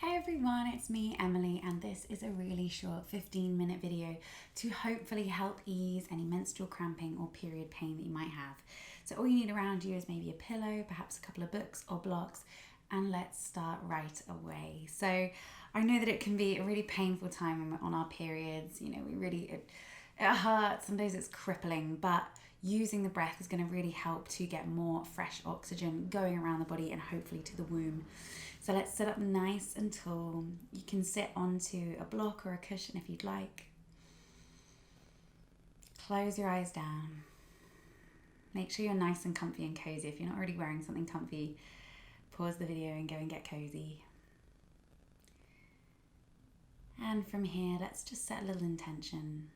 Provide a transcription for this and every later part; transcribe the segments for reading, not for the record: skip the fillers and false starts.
Hey everyone, it's me, Emily, and this is a really short 15-minute video to hopefully help ease any menstrual cramping or period pain that you might have. So all you need around you is maybe a pillow, perhaps a couple of books or blocks, and let's start right away. So I know that it can be a really painful time when we're on our periods. You know, it hurts, some days it's crippling, but using the breath is going to really help to get more fresh oxygen going around the body and hopefully to the womb. So let's sit up nice and tall. You can sit onto a block or a cushion if you'd like. Close your eyes down. Make sure you're nice and comfy and cozy. If you're not already wearing something comfy, pause the video and go and get cozy. And from here, let's just set a little intention.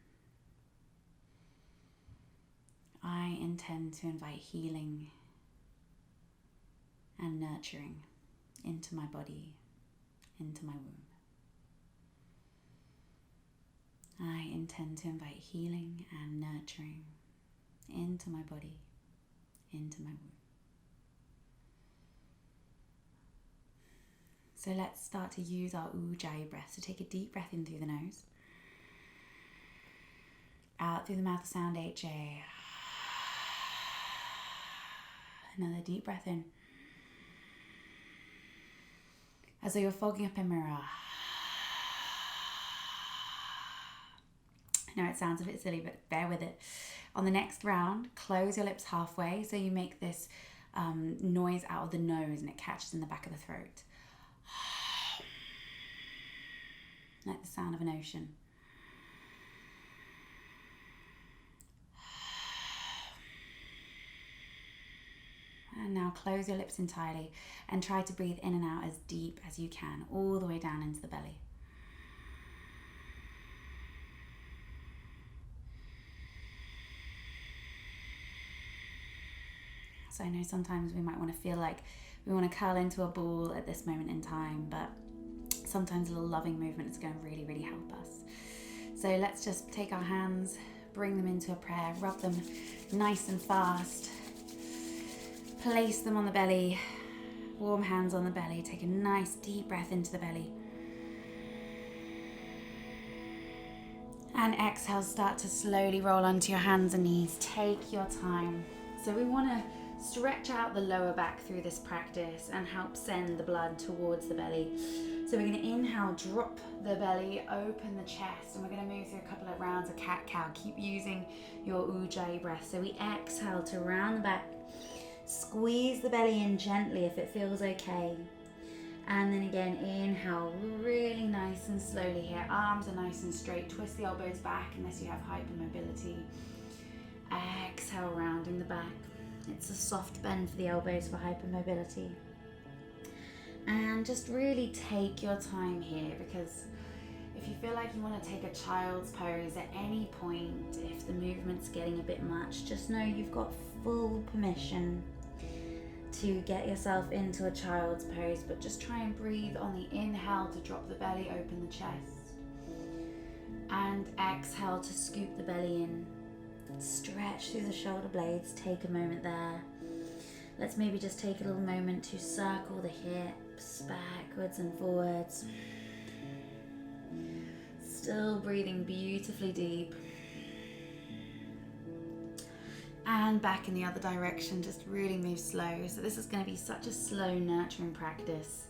I intend to invite healing and nurturing into my body, into my womb. I intend to invite healing and nurturing into my body, into my womb. So let's start to use our Ujjayi breath. So take a deep breath in through the nose. Out through the mouth, the sound HA. Another deep breath in. As though you're fogging up a mirror. I know it sounds a bit silly, but bear with it. On the next round, close your lips halfway so you make this noise out of the nose and it catches in the back of the throat. Like the sound of an ocean. And now close your lips entirely and try to breathe in and out as deep as you can, all the way down into the belly. So I know sometimes we might want to feel like we want to curl into a ball at this moment in time, but sometimes a little loving movement is going to really, really help us. So let's just take our hands, bring them into a prayer, rub them nice and fast. Place them on the belly, warm hands on the belly. Take a nice deep breath into the belly. And exhale, start to slowly roll onto your hands and knees. Take your time. So we want to stretch out the lower back through this practice and help send the blood towards the belly. So we're going to inhale, drop the belly, open the chest, and we're going to move through a couple of rounds of cat-cow. Keep using your Ujjayi breath. So we exhale to round the back. Squeeze the belly in gently if it feels okay. And then again, inhale really nice and slowly here. Arms are nice and straight. Twist the elbows back unless you have hypermobility. Exhale, rounding the back. It's a soft bend for the elbows for hypermobility. And just really take your time here, because if you feel like you want to take a child's pose at any point, if the movement's getting a bit much, just know you've got full permission to get yourself into a child's pose, but just try and breathe on the inhale to drop the belly, open the chest, and exhale to scoop the belly in. Stretch through the shoulder blades. Take a moment there. Let's maybe just take a little moment to circle the hips backwards and forwards. Still breathing beautifully deep. And back in the other direction, just really move slow. So this is going to be such a slow, nurturing practice.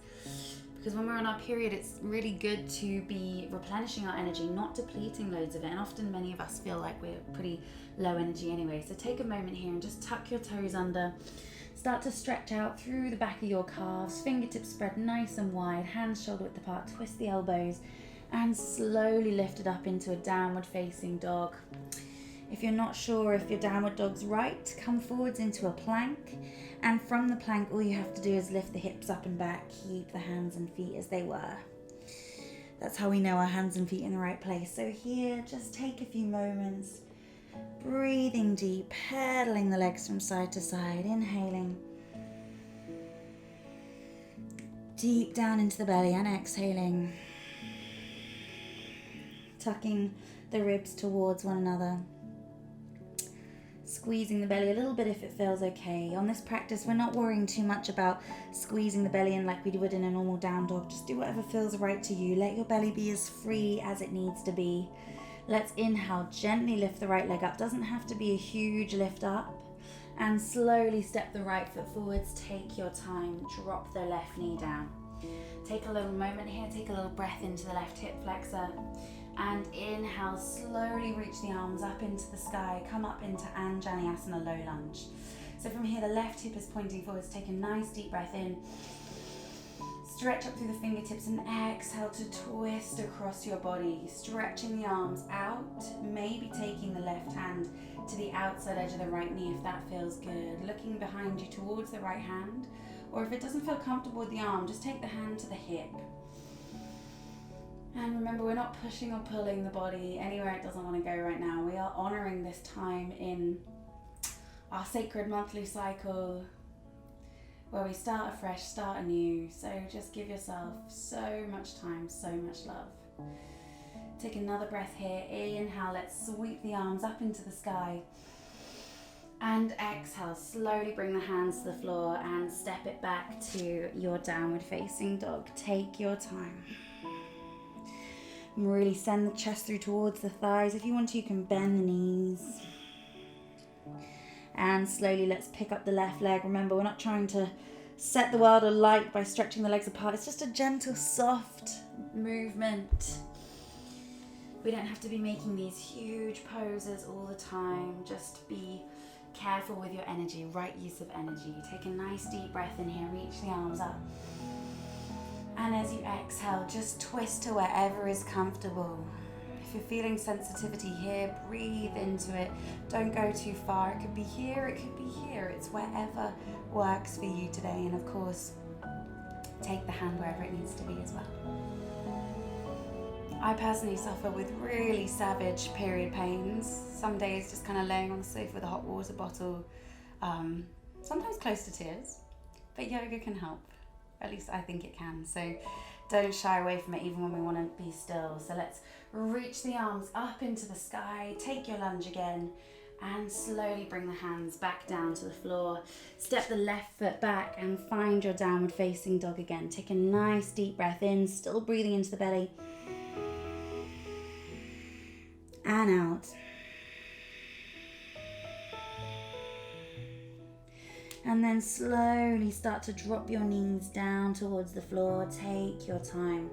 Because when we're on our period, it's really good to be replenishing our energy, not depleting loads of it. And often many of us feel like we're pretty low energy anyway. So take a moment here and just tuck your toes under. Start to stretch out through the back of your calves. Fingertips spread nice and wide. Hands shoulder width apart. Twist the elbows. And slowly lift it up into a downward facing dog. If you're not sure if your downward dog's right, come forwards into a plank. And from the plank, all you have to do is lift the hips up and back. Keep the hands and feet as they were. That's how we know our hands and feet in the right place. So here, just take a few moments. Breathing deep, pedaling the legs from side to side. Inhaling. Deep down into the belly and exhaling. Tucking the ribs towards one another. Squeezing the belly a little bit if it feels okay. On this practice, we're not worrying too much about squeezing the belly in like we would in a normal down dog. Just do whatever feels right to you. Let your belly be as free as it needs to be. Let's inhale, gently lift the right leg up. Doesn't have to be a huge lift up. And slowly step the right foot forwards. Take your time. Drop the left knee down. Take a little moment here. Take a little breath into the left hip flexor. And inhale, slowly reach the arms up into the sky. Come up into Anjaneyasana, low lunge. So from here, the left hip is pointing forwards. Take a nice deep breath in. Stretch up through the fingertips and exhale to twist across your body. Stretching the arms out, maybe taking the left hand to the outside edge of the right knee if that feels good. Looking behind you towards the right hand. Or if it doesn't feel comfortable with the arm, just take the hand to the hip. And remember, we're not pushing or pulling the body anywhere it doesn't want to go right now. We are honoring this time in our sacred monthly cycle where we start afresh, start anew. So just give yourself so much time, so much love. Take another breath here. Inhale, let's sweep the arms up into the sky. And exhale, slowly bring the hands to the floor and step it back to your downward facing dog. Take your time. Really send the chest through towards the thighs. If you want to, you can bend the knees. And slowly let's pick up the left leg. Remember, we're not trying to set the world alight by stretching the legs apart. It's just a gentle, soft movement. We don't have to be making these huge poses all the time. Just be careful with your energy, right use of energy. Take a nice deep breath in here, reach the arms up. And as you exhale, just twist to wherever is comfortable. If you're feeling sensitivity here, breathe into it. Don't go too far. It could be here, it could be here. It's wherever works for you today. And of course, take the hand wherever it needs to be as well. I personally suffer with really savage period pains. Some days just kind of laying on the sofa with a hot water bottle, sometimes close to tears, but yoga can help. At least I think it can. So don't shy away from it even when we want to be still. So let's reach the arms up into the sky, take your lunge again, and slowly bring the hands back down to the floor. Step the left foot back and find your downward facing dog again. Take a nice deep breath in, still breathing into the belly. And out. And then slowly start to drop your knees down towards the floor. Take your time.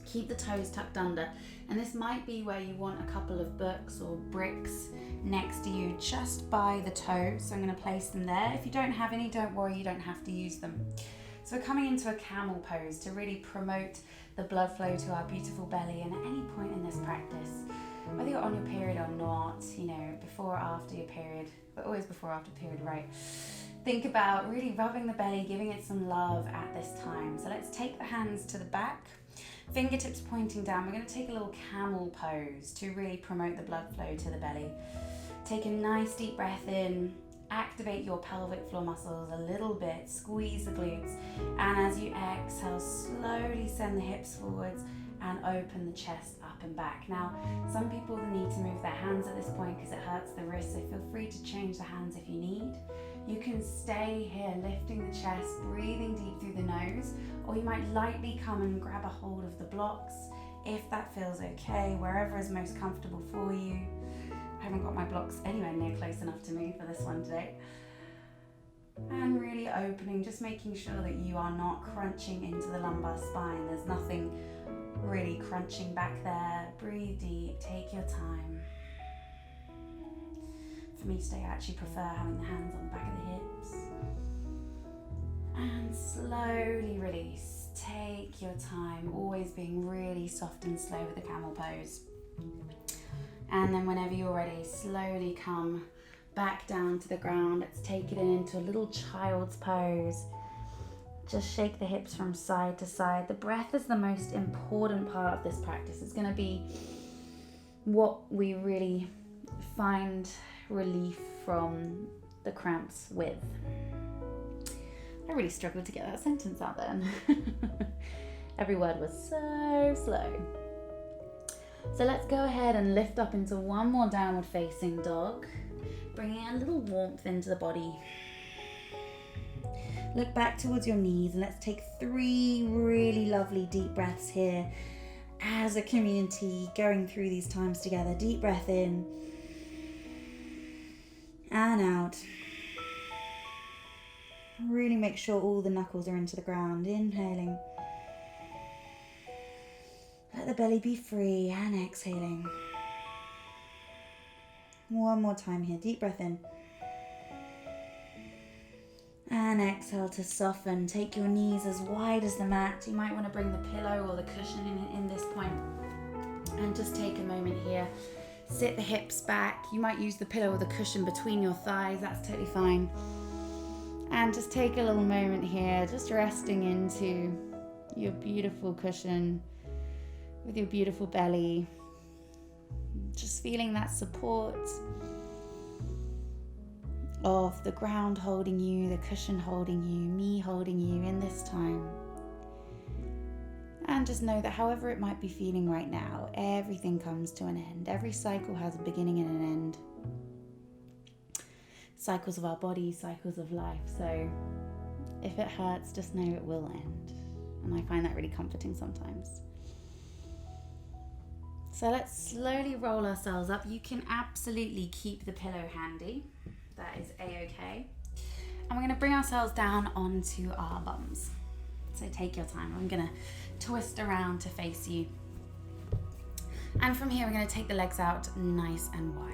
Keep the toes tucked under. And this might be where you want a couple of books or bricks next to you just by the toes. So I'm going to place them there. If you don't have any, don't worry, you don't have to use them. So we're coming into a camel pose to really promote the blood flow to our beautiful belly. And at any point in this practice, whether you're on your period or not, you know, before or after your period, but always before or after period, right? Think about really rubbing the belly, giving it some love at this time. So let's take the hands to the back, fingertips pointing down. We're going to take a little camel pose to really promote the blood flow to the belly. Take a nice deep breath in, activate your pelvic floor muscles a little bit, squeeze the glutes, and as you exhale, slowly send the hips forwards and open the chest up and back. Now, some people need to move their hands at this point because it hurts the wrist, so feel free to change the hands if you need. You can stay here, lifting the chest, breathing deep through the nose, or you might lightly come and grab a hold of the blocks if that feels okay, wherever is most comfortable for you. I haven't got my blocks anywhere near close enough to me for this one today. And really opening, just making sure that you are not crunching into the lumbar spine. There's nothing really crunching back there. Breathe deep, take your time. For me today, I actually prefer having the hands on the back of the hips. And slowly release. Take your time, always being really soft and slow with the camel pose. And then whenever you're ready, slowly come back down to the ground. Let's take it into a little child's pose. Just shake the hips from side to side. The breath is the most important part of this practice. It's going to be what we really find relief from the cramps with. I really struggled to get that sentence out then. Every word was so slow. So let's go ahead and lift up into one more downward facing dog. bringing a little warmth into the body. Look back towards your knees and let's take 3 really lovely deep breaths here as a community going through these times together. Deep breath in and out. Really make sure all the knuckles are into the ground. Inhaling. Let the belly be free and exhaling. One more time here. Deep breath in. And exhale to soften. Take your knees as wide as the mat. You might want to bring the pillow or the cushion in this point. And just take a moment here. Sit the hips back. You might use the pillow or the cushion between your thighs. That's totally fine. And just take a little moment here, just resting into your beautiful cushion with your beautiful belly. Just feeling that support of the ground holding you, the cushion holding you, me holding you in this time. And just know that however it might be feeling right now, everything comes to an end. Every cycle has a beginning and an end. Cycles of our body, cycles of life. So if it hurts, just know it will end. And I find that really comforting sometimes. So let's slowly roll ourselves up. You can absolutely keep the pillow handy. That is a-okay. And we're going to bring ourselves down onto our bums. So take your time. I'm going to twist around to face you. And from here, we're going to take the legs out nice and wide.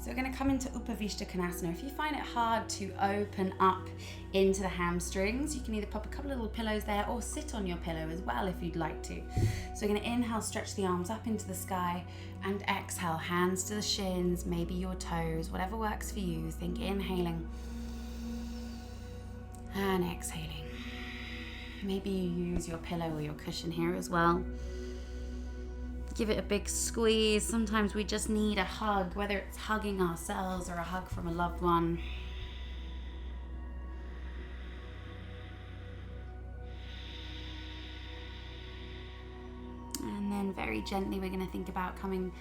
So we're going to come into Upavishta Konasana. If you find it hard to open up into the hamstrings, you can either pop a couple of little pillows there or sit on your pillow as well if you'd like to. So we're going to inhale, stretch the arms up into the sky, and exhale, hands to the shins, maybe your toes, whatever works for you. Think inhaling and exhaling. Maybe you use your pillow or your cushion here as well. Give it a big squeeze. Sometimes we just need a hug, whether it's hugging ourselves or a hug from a loved one. And then very gently, we're going to think about coming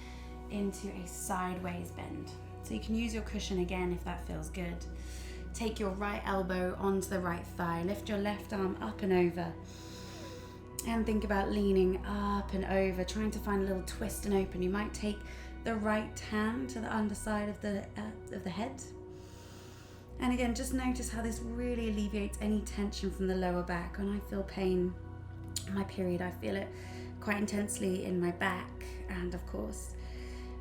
into a sideways bend. So you can use your cushion again if that feels good. Take your right elbow onto the right thigh. Lift your left arm up and over. And think about leaning up and over, trying to find a little twist and open. You might take the right hand to the underside of the head. And again, just notice how this really alleviates any tension from the lower back. When I feel pain in my period, I feel it quite intensely in my back and of course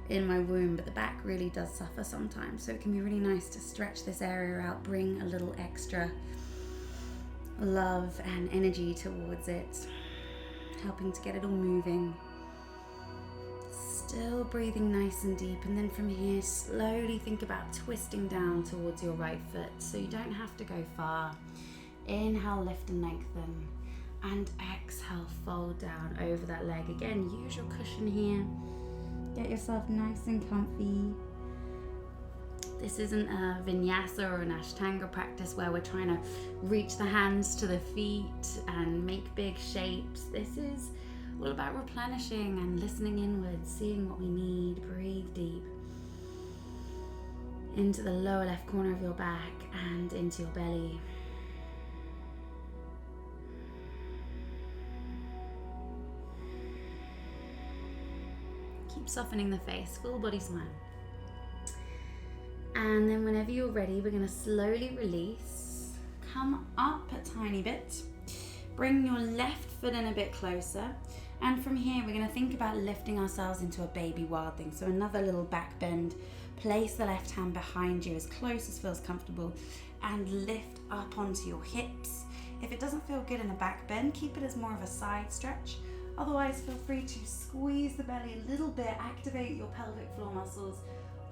in my womb, but the back really does suffer sometimes. So it can be really nice to stretch this area out, bring a little extra love and energy towards it, helping to get it all moving. Still breathing nice and deep, and then from here slowly think about twisting down towards your right foot so you don't have to go far. Inhale, lift and lengthen, and exhale, fold down over that leg. Again, use your cushion here. Get yourself nice and comfy. This isn't a vinyasa or an ashtanga practice where we're trying to reach the hands to the feet and make big shapes. This is all about replenishing and listening inwards, seeing what we need. Breathe deep into the lower left corner of your back and into your belly. Keep softening the face, full body smile. And then whenever you're ready, we're going to slowly release. Come up a tiny bit. Bring your left foot in a bit closer. And from here, we're going to think about lifting ourselves into a baby wild thing. So another little back bend. Place the left hand behind you as close as feels comfortable. And lift up onto your hips. If it doesn't feel good in a back bend, keep it as more of a side stretch. Otherwise, feel free to squeeze the belly a little bit. Activate your pelvic floor muscles.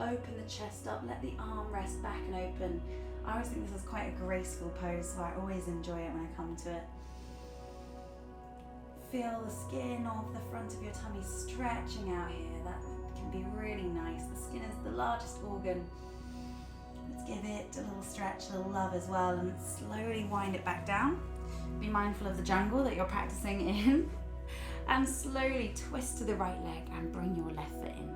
Open the chest up, let the arm rest back and open. I always think this is quite a graceful pose, so I always enjoy it when I come to it. Feel the skin of the front of your tummy stretching out here. That can be really nice. The skin is the largest organ. Let's give it a little stretch, a little love as well, and slowly wind it back down. Be mindful of the jungle that you're practicing in. And slowly twist to the right leg and bring your left foot in.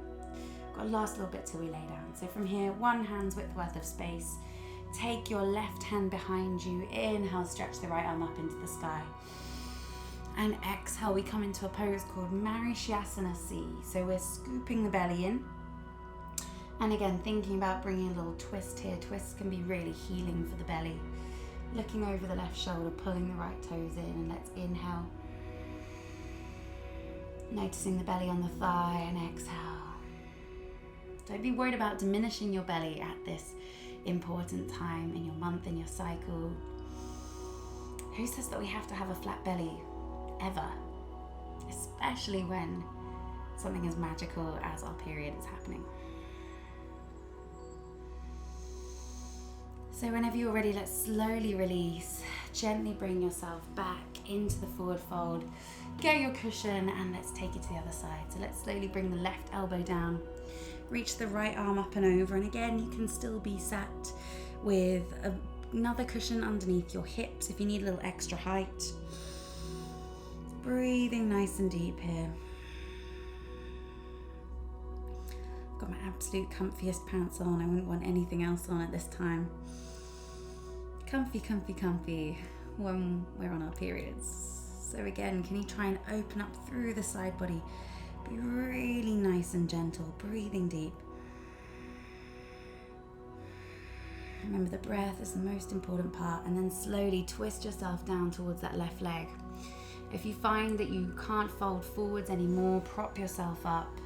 got a last little bit till we lay down. So from here, 1 hand's width worth of space. Take your left hand behind you. Inhale, stretch the right arm up into the sky. And exhale, we come into a pose called Marishasana C. So we're scooping the belly in. And again, thinking about bringing a little twist here. Twists can be really healing for the belly. Looking over the left shoulder, pulling the right toes in, and let's inhale. Noticing the belly on the thigh, and exhale. Don't be worried about diminishing your belly at this important time in your month, in your cycle. Who says that we have to have a flat belly ever? Especially when something as magical as our period is happening. So whenever you're ready, let's slowly release. Gently bring yourself back into the forward fold. Get your cushion and let's take it to the other side. So let's slowly bring the left elbow down. Reach the right arm up and over. And again, you can still be sat with another cushion underneath your hips if you need a little extra height. Breathing nice and deep here. Got my absolute comfiest pants on. I wouldn't want anything else on at this time. Comfy, comfy, comfy when we're on our periods. So again, can you try and open up through the side body? Be really nice and gentle, breathing deep. Remember, the breath is the most important part, and then slowly twist yourself down towards that left leg. If you find that you can't fold forwards anymore, prop yourself up.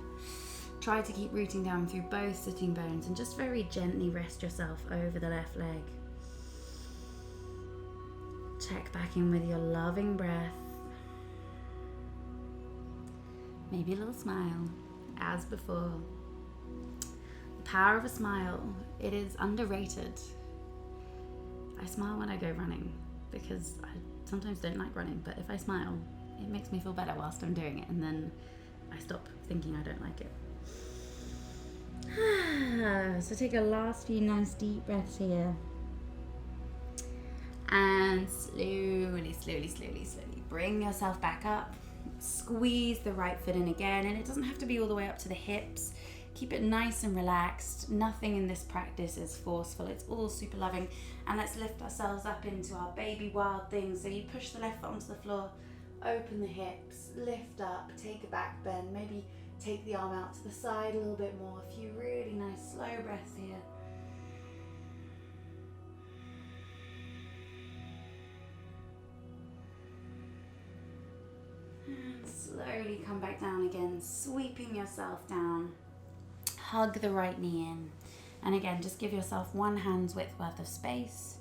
Try to keep rooting down through both sitting bones and just very gently rest yourself over the left leg. Check back in with your loving breath. Maybe a little smile, as before. The power of a smile, it is underrated. I smile when I go running because I sometimes don't like running, but if I smile, it makes me feel better whilst I'm doing it, and then I stop thinking I don't like it. So take a last few nice deep breaths here. And slowly, slowly, slowly, slowly bring yourself back up. Squeeze the right foot in again, and it doesn't have to be all the way up to the hips. Keep it nice and relaxed. Nothing in this practice is forceful. It's all super loving. And let's lift ourselves up into our baby wild thing. So you push the left foot onto the floor, open the hips, lift up, take a back bend, maybe take the arm out to the side a little bit more. A few really nice slow breaths here. And slowly come back down again, sweeping yourself down. Hug the right knee in. And again, just give yourself 1 hand's width worth of space.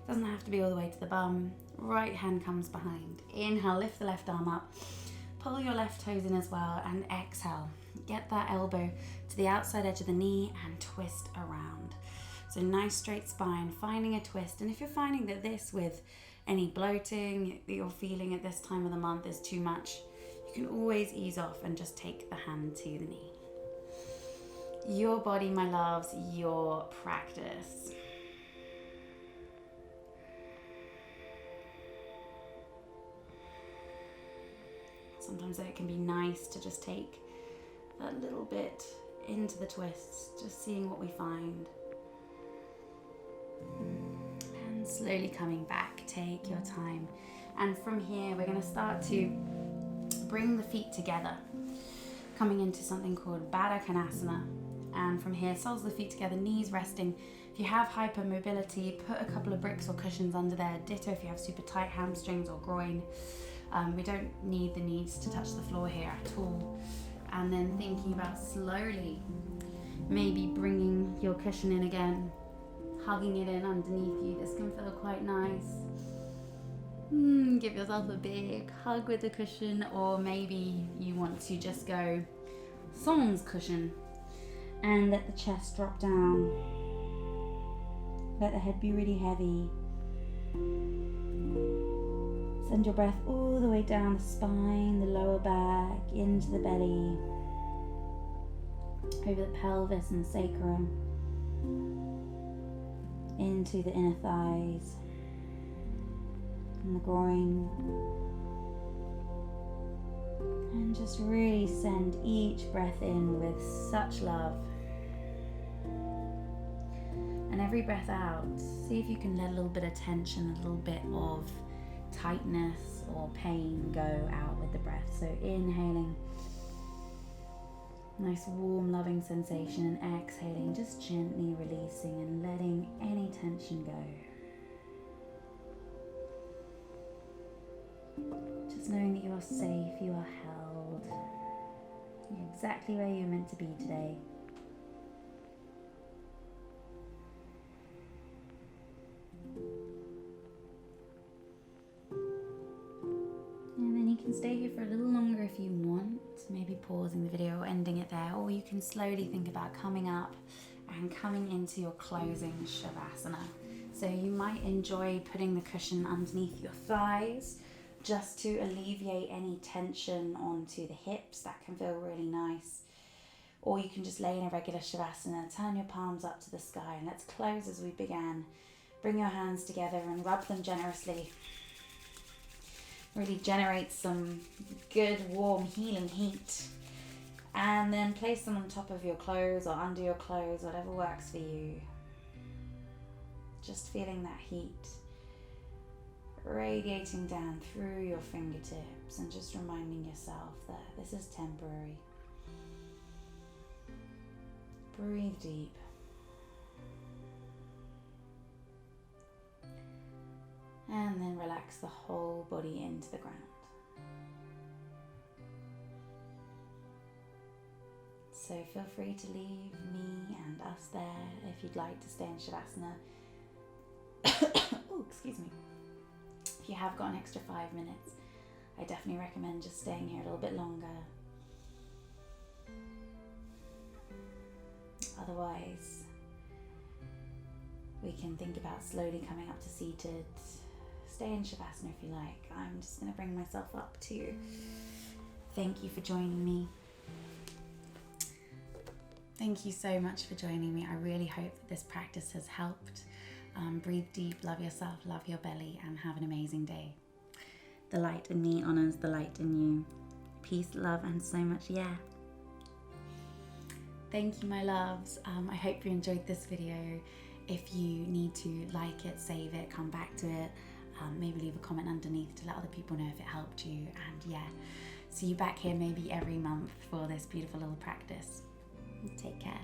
Doesn't have to be all the way to the bum. Right hand comes behind. Inhale, lift the left arm up. Pull your left toes in as well, and exhale. Get that elbow to the outside edge of the knee and twist around. So nice straight spine, finding a twist. And if you're finding that this with any bloating that you're feeling at this time of the month is too much, you can always ease off and just take the hand to the knee. Your body, my loves, your practice. Sometimes it can be nice to just take that little bit into the twists, just seeing what we find. And slowly coming back, take your time. And from here, we're going to start to bring the feet together, coming into something called Baddha Konasana. And from here, soles of the feet together, knees resting. If you have hypermobility, put a couple of bricks or cushions under there. Ditto if you have super tight hamstrings or groin. We don't need the knees to touch the floor here at all. And then thinking about slowly, maybe bringing your cushion in again, hugging it in underneath you. This can feel quite nice. Give yourself a big hug with the cushion, or maybe you want to just go sans cushion and let the chest drop down. Let the head be really heavy. Send your breath all the way down the spine, the lower back, into the belly, over the pelvis and sacrum, into the inner thighs and the groin. And just really send each breath in with such love. And every breath out, see if you can let a little bit of tension, a little bit of tightness or pain go out with the breath. So inhaling, nice warm loving sensation, and exhaling, just gently releasing and letting any tension go. Just knowing that you are safe, you are held, you're exactly where you're meant to be today. And then you can stay here for a little longer if you want, maybe pausing the video or ending it there, or you can slowly think about coming up and coming into your closing Shavasana. So you might enjoy putting the cushion underneath your thighs just to alleviate any tension onto the hips. That can feel really nice. Or you can just lay in a regular Shavasana, turn your palms up to the sky, and let's close as we began. Bring your hands together and rub them generously. Really generate some good, warm, healing heat. And then place them on top of your clothes or under your clothes, whatever works for you. Just feeling that heat radiating down through your fingertips and just reminding yourself that this is temporary. Breathe deep. And then relax the whole body into the ground. So feel free to leave me and us there if you'd like to stay in Shavasana. Oh, excuse me. If you have got an extra 5 minutes, I definitely recommend just staying here a little bit longer. Otherwise, we can think about slowly coming up to seated. Stay in Shavasana if you like. I'm just going to bring myself up too. Thank you for joining me. Thank you so much for joining me. I really hope that this practice has helped. Breathe deep, love yourself, love your belly, and have an amazing day. The light in me honors the light in you. Peace, love, and so much yeah. Thank you, my loves. I hope you enjoyed this video. If you need to like it, save it, come back to it, maybe leave a comment underneath to let other people know if it helped you. And yeah, see you back here maybe every month for this beautiful little practice. Take care.